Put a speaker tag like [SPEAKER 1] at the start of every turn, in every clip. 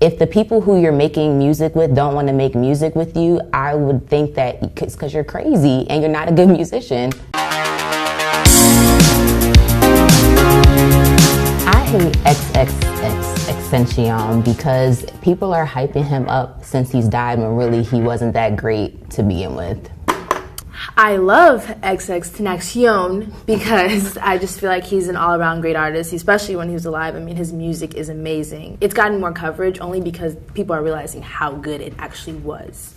[SPEAKER 1] if the people who you're making music with don't want to make music with you, I would think that it's because you're crazy and you're not a good musician. I hate xxxtentaction because people are hyping him up since he's died when really he wasn't that great to begin with.
[SPEAKER 2] I love xxxtentaction because I just feel like he's an all-around great artist, especially when he was alive. I mean, his music is amazing. It's gotten more coverage only because people are realizing how good it actually was.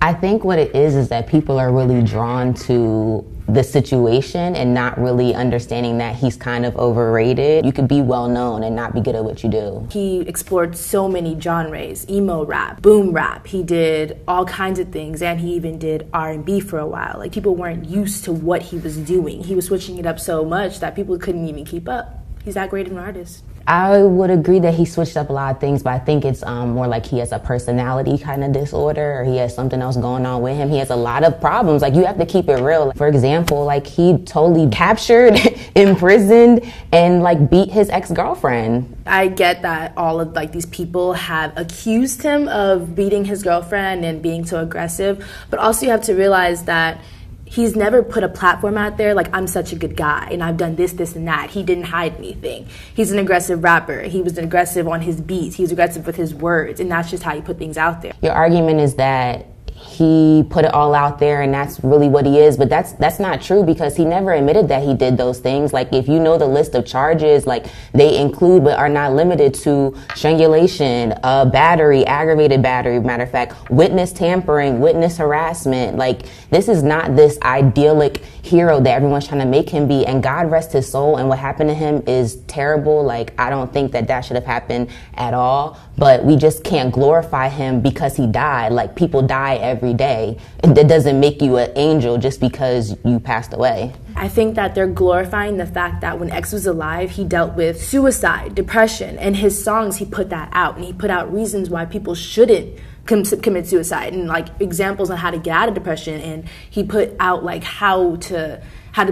[SPEAKER 1] I think what it is that people are really drawn to the situation and not really understanding that he's kind of overrated. You could be well known and not be good at what you do.
[SPEAKER 2] He explored so many genres: emo rap, boom rap. He did all kinds of things, and he even did R&B for a while. Like, people weren't used to what he was doing. He was switching it up so much that people couldn't even keep up. He's that great of an artist.
[SPEAKER 1] I would agree that he switched up a lot of things, but I think it's more like he has a personality kind of disorder, or he has something else going on with him. He has a lot of problems. Like, you have to keep it real. For example, like, he totally captured, imprisoned, and like beat his ex-girlfriend.
[SPEAKER 2] I get that all of like these people have accused him of beating his girlfriend and being so aggressive, but also you have to realize that he's never put a platform out there like, I'm such a good guy and I've done this, this, and that. He didn't hide anything. He's an aggressive rapper. He was aggressive on his beats. He was aggressive with his words, and that's just how you put things out there.
[SPEAKER 1] Your argument is that he put it all out there and that's really what he is, but that's not true, because he never admitted that he did those things. Like, if you know the list of charges, like, they include but are not limited to strangulation, battery, aggravated battery, matter of fact, witness tampering, witness harassment. Like, this is not this idyllic hero that everyone's trying to make him be, and God rest his soul, and what happened to him is terrible. Like, I don't think that should have happened at all, but we just can't glorify him because he died. Like, people die every day, and that doesn't make you an angel just because you passed away.
[SPEAKER 2] I think that they're glorifying the fact that when X was alive, he dealt with suicide, depression, and his songs, he put that out, and he put out reasons why people shouldn't commit suicide, and like examples on how to get out of depression, and he put out like how to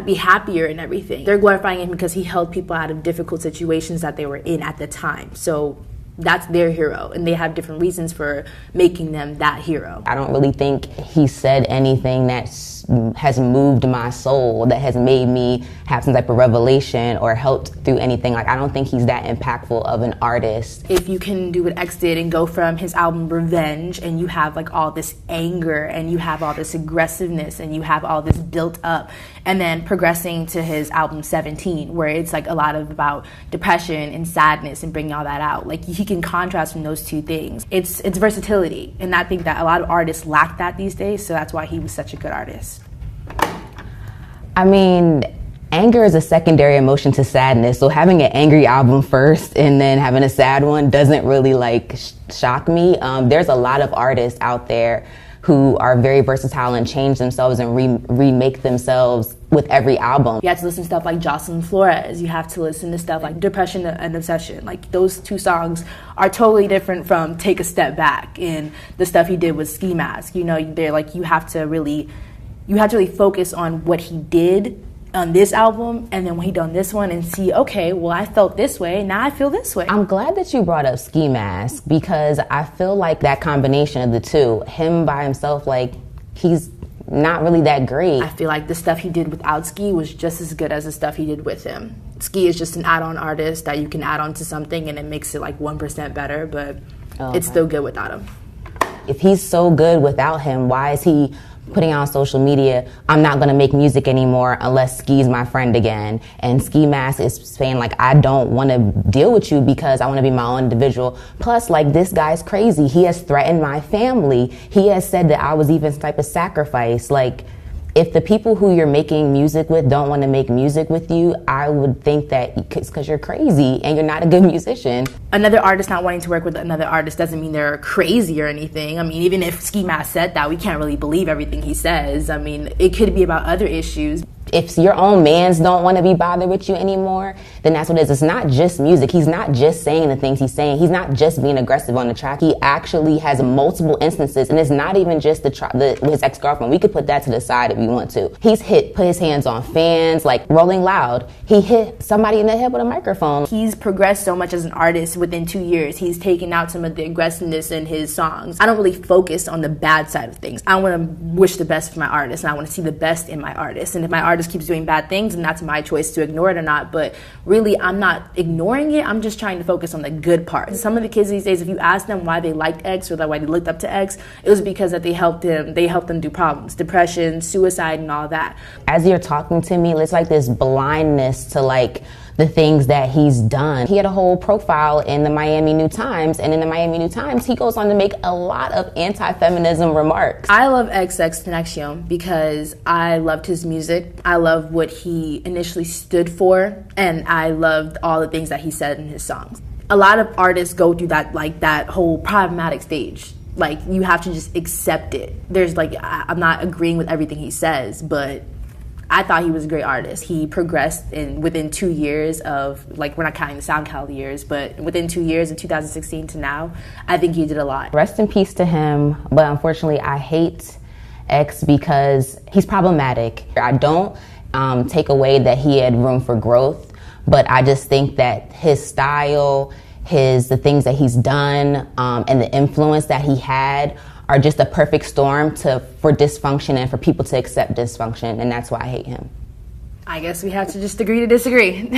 [SPEAKER 2] be happier and everything. They're glorifying him because he helped people out of difficult situations that they were in at the time. So that's their hero, and they have different reasons for making them that hero.
[SPEAKER 1] I don't really think he said anything that has moved my soul, that has made me have some type of revelation or helped through anything. Like, I don't think he's that impactful of an artist.
[SPEAKER 2] If you can do what X did and go from his album Revenge, and you have like all this anger, and you have all this aggressiveness, and you have all this built up, and then progressing to his album 17, where it's like a lot of about depression and sadness and bringing all that out. Like, he can contrast from those two things. It's versatility, and I think that a lot of artists lack that these days, so that's why he was such a good artist.
[SPEAKER 1] I mean, anger is a secondary emotion to sadness, so having an angry album first and then having a sad one doesn't really like shock me. There's a lot of artists out there who are very versatile and change themselves and remake themselves with every album.
[SPEAKER 2] You have to listen to stuff like Jocelyn Flores. You have to listen to stuff like Depression and Obsession. Like, those two songs are totally different from Take a Step Back and the stuff he did with Ski Mask. You know, they're like, you have to really focus on what he did on this album, and then when he done this one, and see, okay, well, I felt this way, now I feel this way.
[SPEAKER 1] I'm glad that you brought up Ski Mask, because I feel like that combination of the two, him by himself, like, he's not really that great.
[SPEAKER 2] I feel like the stuff he did without Ski was just as good as the stuff he did with him. Ski is just an add-on artist that you can add on to something and it makes it like 1% better, but it's still good without him.
[SPEAKER 1] If he's so good without him, why is he putting on social media, I'm not going to make music anymore unless Ski's my friend again? And Ski Mask is saying, like, I don't want to deal with you because I want to be my own individual. Plus, like, this guy's crazy. He has threatened my family. He has said that I was even some type of sacrifice. Like, if the people who you're making music with don't want to make music with you, I would think that it's because you're crazy and you're not a good musician.
[SPEAKER 2] Another artist not wanting to work with another artist doesn't mean they're crazy or anything. I mean, even if Ski Mask said that, we can't really believe everything he says. I mean, it could be about other issues.
[SPEAKER 1] if your own mans don't want to be bothered with you anymore, then that's what it is. It's not just music. He's not just saying the things he's saying. He's not just being aggressive on the track. He actually has multiple instances, and it's not even just his ex-girlfriend. We could put that to the side if we want to. He's put his hands on fans, like Rolling Loud. He hit somebody in the head with a microphone.
[SPEAKER 2] He's progressed so much as an artist within 2 years. He's taken out some of the aggressiveness in his songs. I don't really focus on the bad side of things. I want to wish the best for my artist, and I want to see the best in my artist. And if my artist keeps doing bad things, and that's my choice to ignore it or not. But really, I'm not ignoring it. I'm just trying to focus on the good part. Some of the kids these days, if you ask them why they liked X or why they looked up to X, it was because that they helped them do problems, depression, suicide, and all that.
[SPEAKER 1] As you're talking to me, it's like this blindness to like the things that he's done. He had a whole profile in the Miami New Times, and in the Miami New Times, he goes on to make a lot of anti-feminism remarks.
[SPEAKER 2] I love xxxtentaction because I loved his music. I love what he initially stood for, and I loved all the things that he said in his songs. A lot of artists go through that whole problematic stage. Like, you have to just accept it. There's I'm not agreeing with everything he says, but I thought he was a great artist. He progressed within 2 years of, we're not counting the SoundCloud years, but within 2 years, in 2016 to now, I think he did a lot.
[SPEAKER 1] Rest in peace to him, but unfortunately I hate X because he's problematic. I don't take away that he had room for growth, but I just think that his style, the things that he's done, and the influence that he had are just a perfect storm for dysfunction and for people to accept dysfunction, and that's why I hate him.
[SPEAKER 2] I guess we have to just agree to disagree.